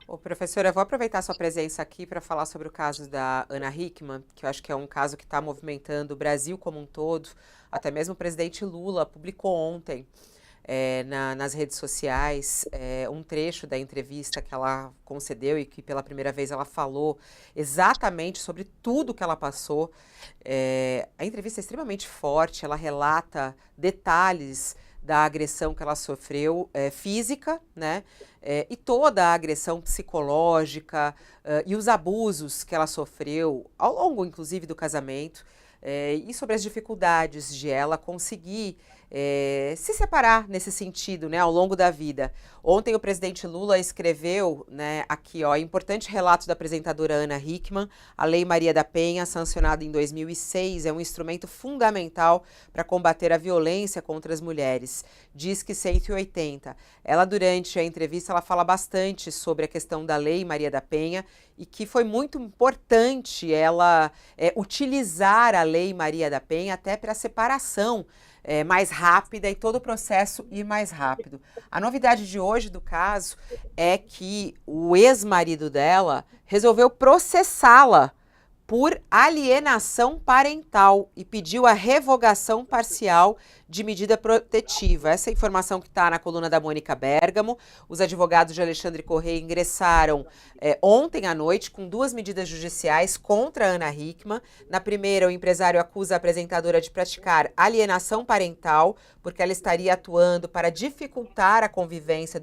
Ô, professora, eu vou aproveitar a sua presença aqui para falar sobre o caso da Ana Hickman, que eu acho que é um caso que está movimentando o Brasil como um todo. Até mesmo o presidente Lula publicou ontem, nas redes sociais, um trecho da entrevista que ela concedeu e que pela primeira vez ela falou exatamente sobre tudo que ela passou. A entrevista é extremamente forte, ela relata detalhes da agressão que ela sofreu, física, né? E toda a agressão psicológica, e os abusos que ela sofreu ao longo, inclusive, do casamento, e sobre as dificuldades de ela conseguir se separar nesse sentido, né, ao longo da vida. Ontem o presidente Lula escreveu, né, aqui, ó, importante relato da apresentadora Ana Hickman. A Lei Maria da Penha, sancionada em 2006, é um instrumento fundamental para combater a violência contra as mulheres. Diz que 180. Ela, durante a entrevista, ela fala bastante sobre a questão da Lei Maria da Penha e que foi muito importante ela utilizar a Lei Maria da Penha até para a separação mais rápida e todo o processo ir mais rápido. A novidade de hoje do caso é que o ex-marido dela resolveu processá-la por alienação parental e pediu a revogação parcial de medida protetiva. Essa informação que está na coluna da Mônica Bergamo. Os advogados de Alexandre Correia ingressaram ontem à noite com duas medidas judiciais contra a Ana Hickman. Na primeira, o empresário acusa a apresentadora de praticar alienação parental, porque ela estaria atuando para dificultar a convivência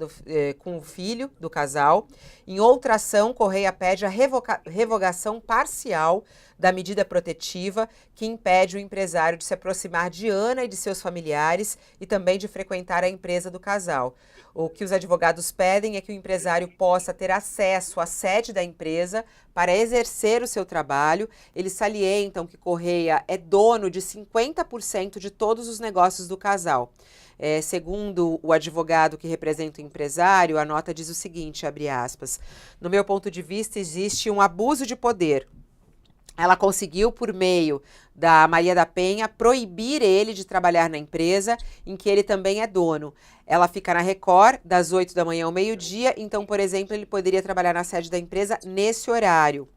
com o filho do casal. Em outra ação, Correia pede a revogação parcial da medida protetiva que impede o empresário de se aproximar de Ana e de seus familiares e também de frequentar a empresa do casal. O que os advogados pedem é que o empresário possa ter acesso à sede da empresa para exercer o seu trabalho. Eles salientam que Correia é dono de 50% de todos os negócios do casal. Segundo o advogado que representa o empresário, a nota diz o seguinte, abre aspas, no meu ponto de vista, existe um abuso de poder. Ela conseguiu, por meio da Maria da Penha, proibir ele de trabalhar na empresa em que ele também é dono. Ela fica na Record das 8 da manhã ao meio-dia, então, por exemplo, ele poderia trabalhar na sede da empresa nesse horário.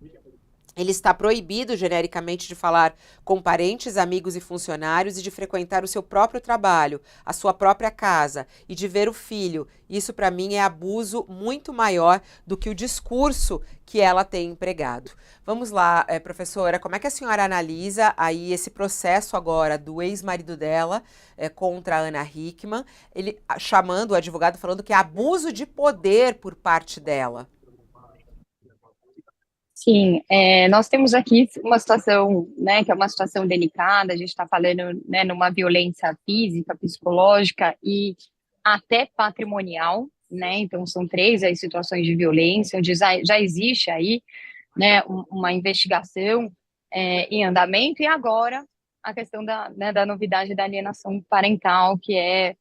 Ele está proibido, genericamente, de falar com parentes, amigos e funcionários e de frequentar o seu próprio trabalho, a sua própria casa e de ver o filho. Isso, para mim, é abuso muito maior do que o discurso que ela tem empregado. Vamos lá, professora, como é que a senhora analisa aí esse processo agora do ex-marido dela contra a Ana Hickman, ele chamando o advogado, falando que é abuso de poder por parte dela? Sim, nós temos aqui uma situação, né, que é uma situação delicada, a gente está falando, né, numa violência física, psicológica e até patrimonial, né, então são três aí situações de violência, onde já existe aí, né, uma investigação em andamento, e agora a questão da novidade da alienação parental, que é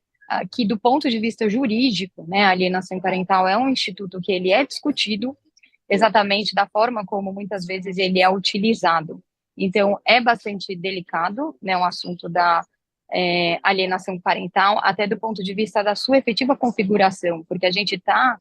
que do ponto de vista jurídico, né, a alienação parental é um instituto que ele é discutido, exatamente da forma como muitas vezes ele é utilizado. Então, é bastante delicado, né, o assunto da alienação parental, até do ponto de vista da sua efetiva configuração, porque a gente está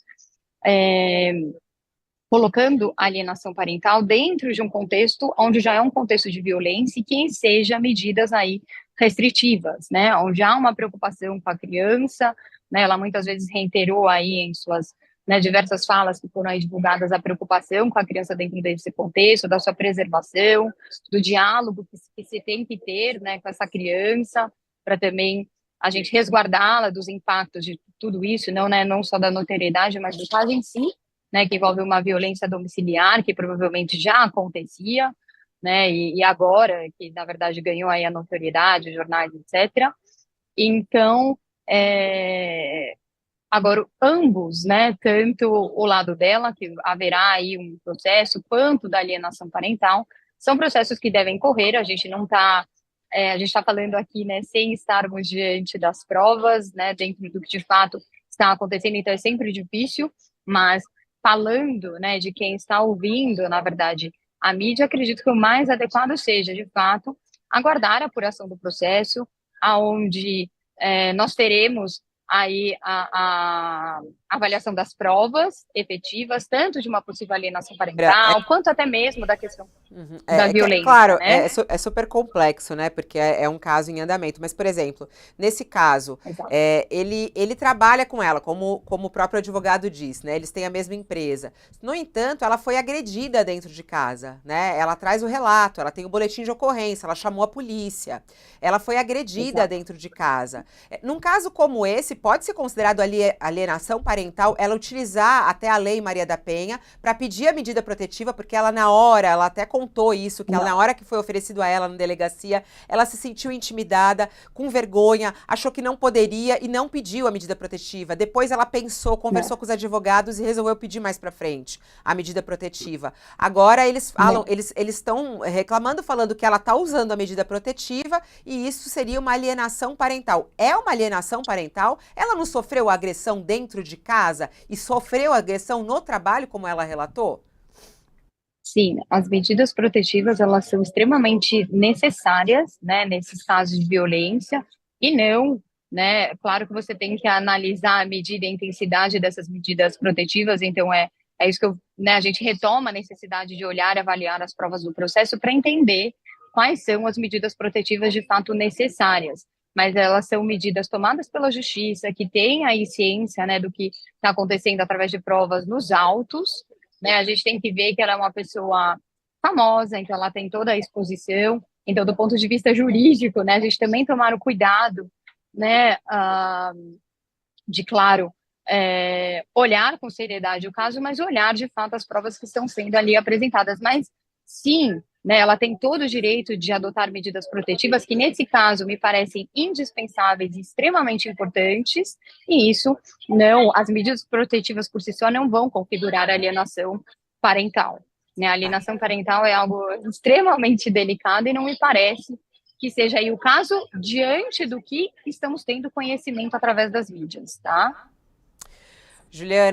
colocando a alienação parental dentro de um contexto onde já é um contexto de violência e que enseja medidas aí restritivas, né, onde há uma preocupação com a criança, né, ela muitas vezes reiterou aí em suas, né, diversas falas que foram aí divulgadas a preocupação com a criança dentro desse contexto, da sua preservação, do diálogo que se tem que ter, né, com essa criança, para também a gente resguardá-la dos impactos de tudo isso, não, né, não só da notoriedade, mas do caso em si, né, que envolve uma violência domiciliar, que provavelmente já acontecia, né, e agora, que na verdade ganhou aí a notoriedade, jornais, etc. Então, agora, ambos, né, tanto o lado dela, que haverá aí um processo, quanto da alienação parental, são processos que devem correr, a gente não está, a gente está falando aqui, né, sem estarmos diante das provas, né, dentro do que de fato está acontecendo, então é sempre difícil, mas falando, né, de quem está ouvindo, na verdade, a mídia, acredito que o mais adequado seja, de fato, aguardar a apuração do processo, aonde nós teremos aí avaliação das provas efetivas, tanto de uma possível alienação É, parental, quanto até mesmo da questão da claro, violência, né? é super complexo, né? Porque é um caso em andamento. Mas, por exemplo, nesse caso, Exato. ele trabalha com ela, como o próprio advogado diz, né? Eles têm a mesma empresa. No entanto, ela foi agredida dentro de casa, né? Ela traz o relato, ela tem o boletim de ocorrência, ela chamou a polícia. Ela foi agredida Exato. dentro de casa. Num caso como esse, pode ser considerado alienação parental ela utilizar até a Lei Maria da Penha para pedir a medida protetiva, porque ela na hora, ela até contou isso, que ela, na Não. hora que foi oferecido a ela na delegacia, ela se sentiu intimidada, com vergonha, achou que não poderia e não pediu a medida protetiva. Depois ela pensou, Não. conversou com os advogados e resolveu pedir mais para frente a medida protetiva. Agora eles falam, Não. eles estão reclamando, falando que ela está usando a medida protetiva e isso seria uma alienação parental. É uma alienação parental? Ela não sofreu agressão dentro de casa e sofreu agressão no trabalho, como ela relatou? Sim, as medidas protetivas, elas são extremamente necessárias, né, nesses casos de violência, e não, né, claro que você tem que analisar a medida e a intensidade dessas medidas protetivas, então é isso que né, a gente retoma a necessidade de olhar e avaliar as provas do processo para entender quais são as medidas protetivas de fato necessárias, mas elas são medidas tomadas pela justiça, que tem aí ciência, né, do que está acontecendo através de provas nos autos, né? A gente tem que ver que ela é uma pessoa famosa, então ela tem toda a exposição. Então, do ponto de vista jurídico, né, a gente também tomar o cuidado, né, de, claro, olhar com seriedade o caso, mas olhar de fato as provas que estão sendo ali apresentadas. Mas, sim, né, ela tem todo o direito de adotar medidas protetivas, que nesse caso me parecem indispensáveis e extremamente importantes, e isso não, as medidas protetivas por si só não vão configurar alienação parental. Né? A Tá. alienação parental é algo extremamente delicado e não me parece que seja aí o caso diante do que estamos tendo conhecimento através das mídias, tá? Juliana,